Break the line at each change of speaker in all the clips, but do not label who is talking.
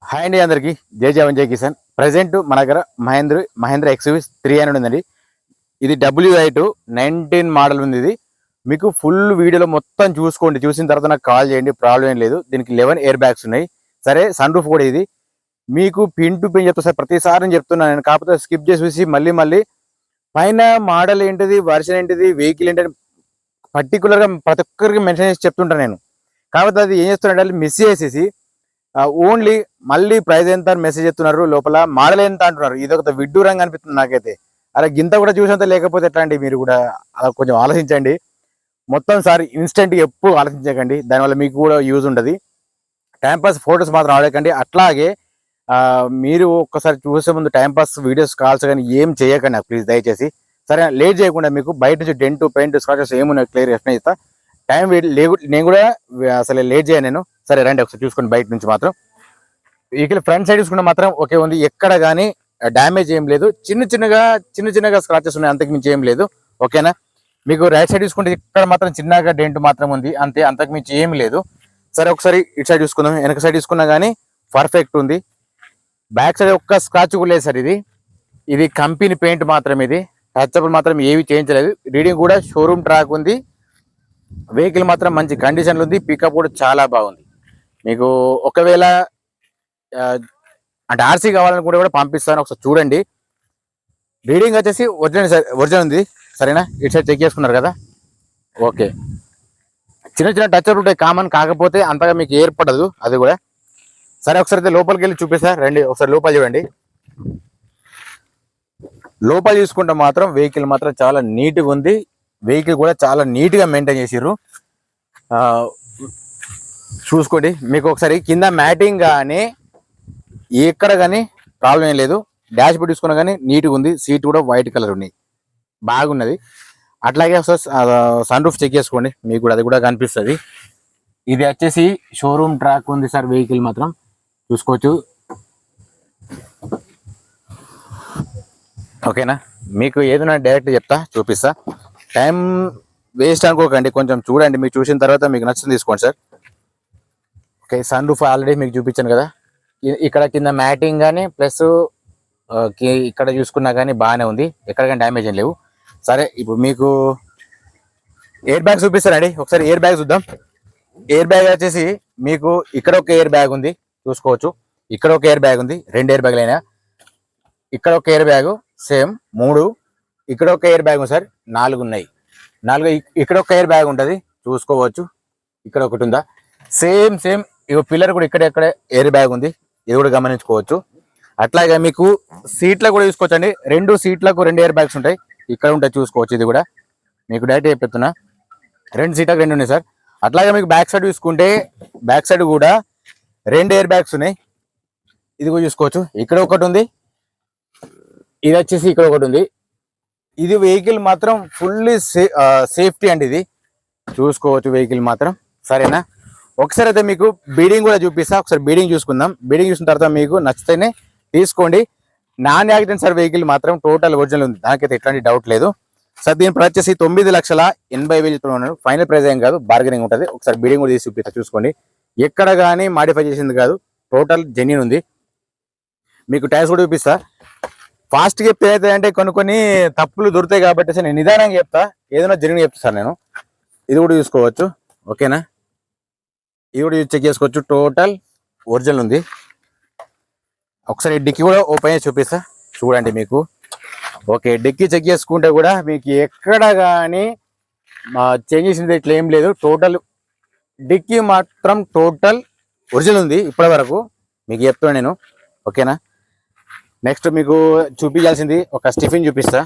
Hi అండి అందరికి జై జవన్ జై కిసాన్. ప్రజెంట్ మన దగ్గర మహేంద్ర XUV 300 ఉందండి. ఇది WI2 19 మోడల్ ఉంది. ఇది మీకు ఫుల్ వీడియోలో మొత్తం చూసుకోండి. చూసిన తర్వాత నాకు కాల్ చేయండి, ప్రాబ్లం ఏం లేదు. దీనికి 11 ఎయిర్ బ్యాగ్స్ ఉన్నాయి. సరే, సన్ రూఫ్ కూడా ఇది మీకు పిన్ టు పిన్ చెప్తా సార్. ప్రతిసారి చెప్తున్నాను నేను, కాకపోతే స్కిప్ చేసి చూసి మళ్ళీ పైన మోడల్ ఏంటిది, వర్షన్ ఏంటిది, వెహికల్ ఏంటని పర్టికులర్గా ప్రతి ఒక్కరికి మెన్షన్ చేసి చెప్తుంటాను నేను. కాకపోతే అది ఏం చేస్తున్నాడు, మిస్ చేసేసి ఓన్లీ మళ్ళీ ప్రైస్ ఎంత అని మెసేజ్ చెప్తున్నారు, లోపల మోడల్ ఎంత అంటున్నారు. ఇది ఒక విడ్డూరంగా అనిపిస్తుంది నాకైతే. అలా గింత కూడా చూసేంత లేకపోతే ఎట్లా అండి? మీరు కూడా అలా కొంచెం ఆలోచించండి. మొత్తం సారి ఇన్స్టెంట్గా ఎప్పుడు ఆలోచించకండి, దానివల్ల మీకు కూడా యూజ్ ఉంటుంది. టైంపాస్ ఫొటోస్ మాత్రం ఆడకండి. అట్లాగే మీరు ఒక్కసారి చూసే ముందు టైంపాస్ వీడియోస్ కాల్స్ కానీ ఏం చేయకండి ప్లీజ్, దయచేసి. సరే, లేట్ చేయకుండా మీకు బయట నుంచి డెంట్ పెయింట్ స్క్రాచెస్ ఏమున్నాయి క్లియర్ ఎక్స్ప్లెయిన్ చేస్తా. టైం నేను కూడా అసలు లేట్ చేయను నేను. సరే రండి ఒకసారి చూసుకోండి. బయట నుంచి మాత్రం వెహికల్ ఫ్రంట్ సైడ్ చూసుకుంటే మాత్రం ఓకే ఉంది, ఎక్కడ కానీ డ్యామేజ్ ఏం లేదు. చిన్నగా స్క్రాచెస్ ఉన్నాయి, అంతకు మించి ఏం లేదు. ఓకేనా? మీకు రైట్ సైడ్ చూసుకుంటే ఇక్కడ మాత్రం చిన్నగా డెంట్ మాత్రం ఉంది, అంతే, అంతకు మించి ఏం లేదు. సరే, ఒకసారి ఇటు సైడ్ చూసుకుందాం. వెనక సైడ్ చూసుకున్నా కానీ పర్ఫెక్ట్ ఉంది. బ్యాక్ సైడ్ ఒక్క స్క్రాచ్ కూడా లేదు సార్. ఇది కంపెనీ పెయింట్ మాత్రం. ఇది టచ్అప్ మాత్రం ఏవి చేయించలేదు. రీడింగ్ కూడా షోరూమ్ ట్రాక్ ఉంది. వెహికల్ మాత్రం మంచి కండిషన్లో ఉంది. పికప్ కూడా చాలా బాగుంది. మీకు ఒకవేళ అంటే ఆర్సీ కావాలనుకుంటే కూడా పంపిస్తాను, ఒకసారి చూడండి. రీడింగ్ వచ్చేసి ఒరిజినల్ ఉంది. సరేనా? ఇటు సైడ్ చెక్ చేసుకున్నారు కదా, ఓకే. చిన్న టచ్అప్ ఉంటాయి కామన్, కాకపోతే అంతగా మీకు ఏర్పడదు అది కూడా. సరే, ఒకసారి అయితే లోపలికి వెళ్ళి చూపిస్తా రండి. ఒకసారి లోపల చూడండి. లోపల చూసుకుంటే మాత్రం వెహికల్ మాత్రం చాలా నీట్గా ఉంది. వెహికల్ కూడా చాలా నీట్గా మెయింటైన్ చేసిర్రు. చూసుకోండి. మీకు ఒకసారి కింద మ్యాటింగ్ కానీ ఎక్కడ కానీ ప్రాబ్లం ఏం లేదు. డాష్ బోర్డ్ తీసుకున్నా కానీ నీట్గా ఉంది. సీట్ కూడా వైట్ కలర్ ఉన్నాయి, బాగున్నది. అట్లాగే ఒకసారి సన్ రూఫ్ చెక్ చేసుకోండి, మీకు కూడా అది కూడా కనిపిస్తుంది. ఇది వచ్చేసి షోరూమ్ ట్రాక్ ఉంది సార్. వెహికల్ మాత్రం చూసుకోవచ్చు. ఓకేనా? మీకు ఏదైనా డైరెక్ట్ చెప్తా, చూపిస్తా. టైం వేస్ట్ అనుకోకండి, కొంచెం చూడండి. మీకు చూసిన తర్వాత మీకు నచ్చింది తీసుకోండి sir. Okay, sunroof already మీకు చూపించాను కదా. ఇక్కడ కింద మ్యాటింగ్ కానీ ప్లస్ ఇక్కడ చూసుకున్నా కానీ బాగానే ఉంది, ఎక్కడ కానీ డ్యామేజ్ ఏం లేవు. సరే, ఇప్పుడు మీకు ఎయిర్ బ్యాగ్ చూపిస్తారండి. ఒకసారి ఎయిర్ బ్యాగ్ చూద్దాం. ఎయిర్ బ్యాగ్ వచ్చేసి మీకు ఇక్కడ ఒక ఎయిర్ బ్యాగ్ ఉంది, చూసుకోవచ్చు. ఇక్కడ ఒక ఎయిర్ బ్యాగ్ ఉంది, 2 ఎయిర్ బ్యాగ్లు అయినా. ఇక్కడ ఒక ఎయిర్ బ్యాగ్ సేమ్ 3. ఇక్కడ ఒక ఎయిర్ బ్యాగ్ సార్ 4 ఉన్నాయి. 4 ఇక్కడ ఒక ఎయిర్ బ్యాగ్ ఉంటుంది, చూసుకోవచ్చు. ఇక్కడ ఒకటి ఉందా, సేమ్ ఇక పిల్లర్ కూడా ఇక్కడ ఎయిర్ బ్యాగ్ ఉంది, ఇది కూడా గమనించుకోవచ్చు. అట్లాగే మీకు సీట్లో కూడా చూసుకోవచ్చు అండి. 2 సీట్లకు 2 ఎయిర్ బ్యాగ్స్ ఉంటాయి, ఇక్కడ ఉంటాయి, చూసుకోవచ్చు. ఇది కూడా మీకు డైరెక్ట్ చెప్తున్నా, 2 సీట్లకు 2 ఉన్నాయి సార్. అట్లాగే మీకు బ్యాక్ సైడ్ చూసుకుంటే బ్యాక్ సైడ్ కూడా 2 ఎయిర్ బ్యాగ్స్ ఉన్నాయి, ఇది కూడా చూసుకోవచ్చు. ఇక్కడ ఒకటి ఉంది, ఇది వచ్చేసి ఇక్కడ ఒకటి ఉంది. ఇది వెహికల్ మాత్రం ఫుల్లీ సేఫ్టీ అండి, ఇది చూసుకోవచ్చు వెహికల్ మాత్రం. సరేనా? ఒకసారి అయితే మీకు బీడింగ్ కూడా చూపిస్తా. ఒకసారి బీడింగ్ చూసుకుందాం. బీడింగ్ చూసిన తర్వాత మీకు నచ్చితేనే తీసుకోండి. నాన్ యాక్సిడెంట్ సార్ వెహికల్ మాత్రం టోటల్ ఒరిజినల్ ఉంది, దానికైతే ఎట్లాంటి డౌట్ లేదు సార్. దీని ప్రైస్ వచ్చేసి 9,80,000 ఫైనల్ ప్రైస్ ఏం కాదు, బార్గెనింగ్ ఉంటుంది. ఒకసారి బీడింగ్ కూడా తీసి చూపిస్తా, చూసుకోండి. ఎక్కడ కానీ మాడిఫై చేసింది కాదు, టోటల్ జెన్యూన్ ఉంది. మీకు టైర్స్ కూడా చూపిస్తా. ఫాస్ట్గా చెప్తే అయితే అంటే కొన్ని తప్పులు దొరుకుతాయి కాబట్టి సార్ నేను నిదానంగా చెప్తా, ఏదైనా జరిగిన చెప్తా సార్ నేను. ఇది కూడా చూసుకోవచ్చు. ఓకేనా? ఇది కూడా చెక్ చేసుకోవచ్చు, టోటల్ ఒరిజినల్ ఉంది. ఒకసారి డిక్కీ కూడా ఓపెన్ చేసి చూపిస్తా, చూడండి మీకు. ఓకే, డిక్కీ చెక్ చేసుకుంటే కూడా మీకు ఎక్కడ కానీ చేంజ్ చేసింది ఇట్లా ఏం లేదు. టోటల్ డిక్కీ మాత్రం టోటల్ ఒరిజినల్ ఉంది ఇప్పటి వరకు, మీకు చెప్తాను నేను. ఓకేనా? నెక్స్ట్ మీకు చూపించాల్సింది ఒక స్టెఫిన్ చూపిస్తా.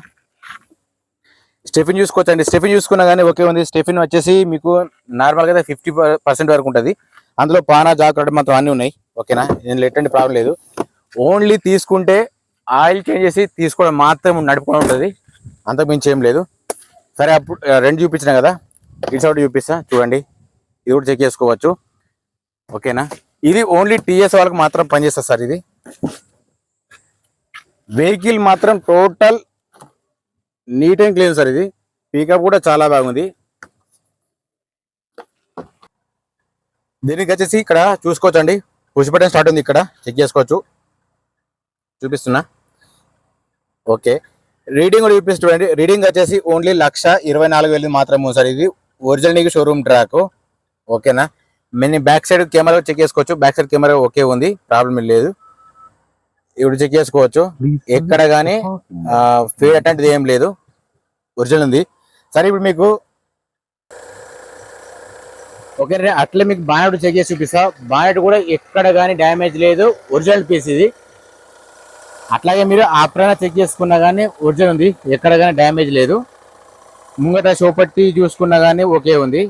స్టెఫిన్ చూసుకోవచ్చండి. స్టెఫిన్ చూసుకున్నా కానీ ఓకే ఉంది. స్టెఫిన్ వచ్చేసి మీకు నార్మల్గా అయితే 50% వరకు ఉంటుంది. అందులో పానా జాగ్రత్త మాత్రం అన్నీ ఉన్నాయి. ఓకేనా? నేను ఎటువంటి ప్రాబ్లం లేదు. ఓన్లీ తీసుకుంటే ఆయిల్ చేంజ్ చేసి తీసుకోవడం మాత్రం నడుపుకొని ఉంటుంది, అంతకు మించి ఏం లేదు. సరే, అప్పుడు 2 చూపించిన కదా, ఇటు సైడ్ చూపిస్తా, చూడండి. ఇది కూడా చెక్ చేసుకోవచ్చు. ఓకేనా? ఇది ఓన్లీ టీఎస్ వాళ్ళకి మాత్రం పనిచేస్తుంది సార్. ఇది వెహికల్ మాత్రం total neat and clean sir. ఇది పికప్ కూడా చాలా బాగుంది. దీనికి వచ్చేసి ఇక్కడ చూసుకోవచ్చండి, పుష్ బటన్ స్టార్ట్ ఉంది ఇక్కడ, చెక్ చేసుకోవచ్చు, చూపిస్తున్నా. ఓకే, రీడింగ్ కూడా చూపిస్తుంది. రీడింగ్ వచ్చేసి ఓన్లీ 1,24,000 మాత్రమే సార్. ఇది ఒరిజినల్ నీకు షోరూమ్ ట్రాక్. ఓకేనా, మేము బ్యాక్ సైడ్ కెమెరా చెక్ చేసుకోవచ్చు. బ్యాక్ సైడ్ కెమెరా ఓకే ఉంది, ప్రాబ్లం లేదు. ఇప్పుడు చెక్ చేసుకోవచ్చు, ఎక్కడ కానీ ఫేడ్ అట్లాంటిది ఏం లేదు, ఒరిజినల్ ఉంది. సరే ఇప్పుడు మీకు ఓకే అట్లే మీకు బానెట్ చెక్ చేసి చూపిస్తా. బానెట్ కూడా ఎక్కడ కానీ డ్యామేజ్ లేదు, ఒరిజినల్ పీస్ ఇది. అట్లాగే మీరు ఆప్రాన చెక్ చేసుకున్నా కానీ ఒరిజినల్ ఉంది, ఎక్కడ కానీ డ్యామేజ్ లేదు. ముంగట షోపట్టి చూసుకున్నా కానీ ఓకే ఉంది.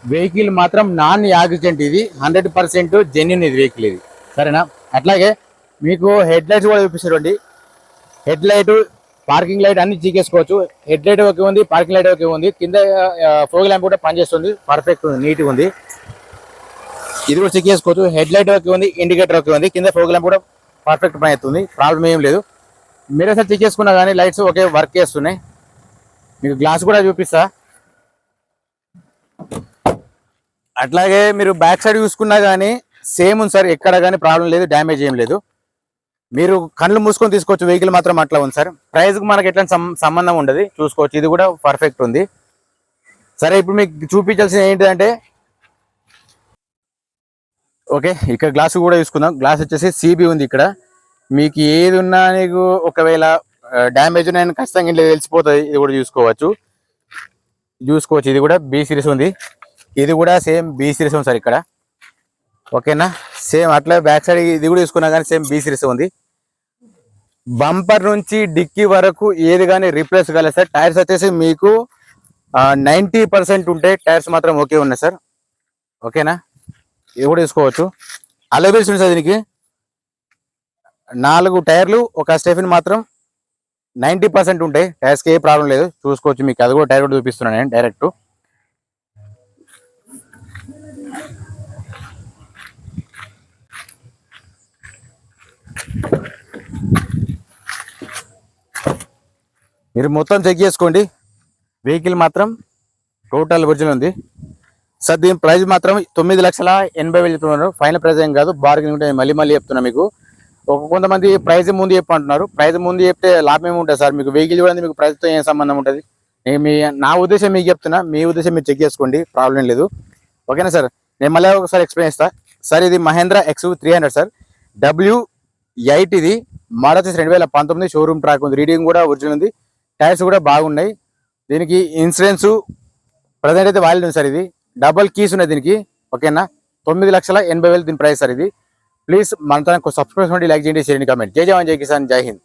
వెహికల్ మాత్రం నాన్ యాక్సిడెంట్, ఇది 100% జెన్యున్ ఇది వెహికల్ ఇది, సరేనా. అట్లాగే మీకు హెడ్ లైట్స్ కూడా చూపిస్తారండి. హెడ్ లైట్, పార్కింగ్ లైట్ అన్ని చీకేసుకోవచ్చు. హెడ్ లైట్ ఓకే ఉంది, పార్కింగ్ లైట్ ఓకే ఉంది. కింద ఫోగ్ ల్యాంప్ కూడా పనిచేస్తుంది, పర్ఫెక్ట్ ఉంది, నీట్గా ఉంది. ఇది కూడా చెక్ చేసుకోవచ్చు. హెడ్ లైట్ ఓకే ఉంది, ఇండికేటర్ ఓకే ఉంది, కింద ఫోగ్ ల్యాంప్ కూడా పర్ఫెక్ట్ పని అవుతుంది, ప్రాబ్లం ఏం లేదు. మీరే సార్ చెక్ చేసుకున్నా కానీ లైట్స్ ఓకే వర్క్ చేస్తున్నాయి. మీకు గ్లాస్ కూడా చూపిస్తా. అట్లాగే మీరు బ్యాక్ సైడ్ చూసుకున్నా కానీ సేమ్ ఉంది సార్, ఎక్కడ కానీ ప్రాబ్లం లేదు, డ్యామేజ్ ఏం లేదు. మీరు కళ్ళు మూసుకొని తీసుకోవచ్చు, వెహికల్ మాత్రం అట్లా ఉంది సార్. ప్రైస్కి మనకి ఎట్లా సంబంధం ఉండదు, చూసుకోవచ్చు. ఇది కూడా పర్ఫెక్ట్ ఉంది. సరే ఇప్పుడు మీకు చూపించాల్సింది ఏంటంటే, ఓకే ఇక్కడ గ్లాస్ కూడా చూసుకుందాం. గ్లాస్ వచ్చేసి సిబి ఉంది ఇక్కడ. మీకు ఏది ఉన్నా నీకు ఒకవేళ డ్యామేజ్ నేను ఖచ్చితంగా ఇంట్లో తెలిసిపోతుంది. ఇది కూడా చూసుకోవచ్చు. ఇది కూడా బి సిరీస్ ఉంది. ఇది కూడా సేమ్ బి సిరీస్ ఉంది సార్ ఇక్కడ. ఓకేనా, సేమ్ అట్లా బ్యాక్ సైడ్ ఇది కూడా చూసుకున్నా కానీ సేమ్ బి సిరీస్ ఉంది. బంపర్ నుంచి డిక్కీ వరకు ఏది కానీ రీప్లేస్ కాలేదు సార్. టైర్స్ వచ్చేసి మీకు 90% ఉంటాయి, టైర్స్ మాత్రం ఓకే ఉన్నాయి సార్. ఓకేనా, ఇది కూడా తీసుకోవచ్చు. అలవీల్స్ ఉంది సార్ దీనికి. 4 టైర్లు, ఒక స్టెఫిన్ మాత్రం 90% ఉంటాయి, టైర్స్కి ఏ ప్రాబ్లం లేదు, చూసుకోవచ్చు. మీకు అది కూడా టైర్ కూడా చూపిస్తున్నాను నేను డైరెక్ట్. మీరు మొత్తం చెక్ చేసుకోండి. వెహికల్ మాత్రం టోటల్ ఒరిజినల్ ఉంది సార్. దీని ప్రైస్ మాత్రం 9,80,000 చెప్తున్నారు. ఫైనల్ ప్రైస్ ఏం కాదు, బార్గెనింగ్ ఉంటే మళ్ళీ చెప్తున్నా మీకు. కొంతమంది ప్రైస్ ముందు చెప్పంటున్నారు. ప్రైస్ ముందు చెప్తే లాభం ఏమి ఉంటుంది సార్? మీకు వెహికల్ చూడండి, మీకు ప్రైస్తో ఏం సంబంధం ఉంటుంది? నా ఉద్దేశం మీకు చెప్తున్నా, మీ ఉద్దేశం మీరు చెక్ చేసుకోండి, ప్రాబ్లం లేదు. ఓకేనా సార్, నేను మళ్ళీ ఒకసారి ఎక్స్ప్లెయిన్ చేస్తా సార్. ఇది మహేంద్ర XUV300 సార్, W8 ఇది. మోడల్ వచ్చేసి 2019 షోరూమ్ ట్రాక్ ఉంది. రీడింగ్ కూడా ఒరిజినల్ ఉంది, టైర్స్ కూడా బాగున్నాయి. దీనికి ఇన్సూరెన్స్ ప్రజెంట్ అయితే వాల్యూ ఉంది సార్. ఇది డబల్ కీస్ ఉన్నాయి దీనికి. ఓకేనా, 9,80,000 దీని ప్రైస్ సార్ ఇది. ప్లీజ్ మన ఛానల్ సబ్స్క్రైబ్ చేయండి, లైక్ చేయండి, షేర్ చేయండి, కామెంట్. జై జవాన్, జై కిసాన్, జై హింద్.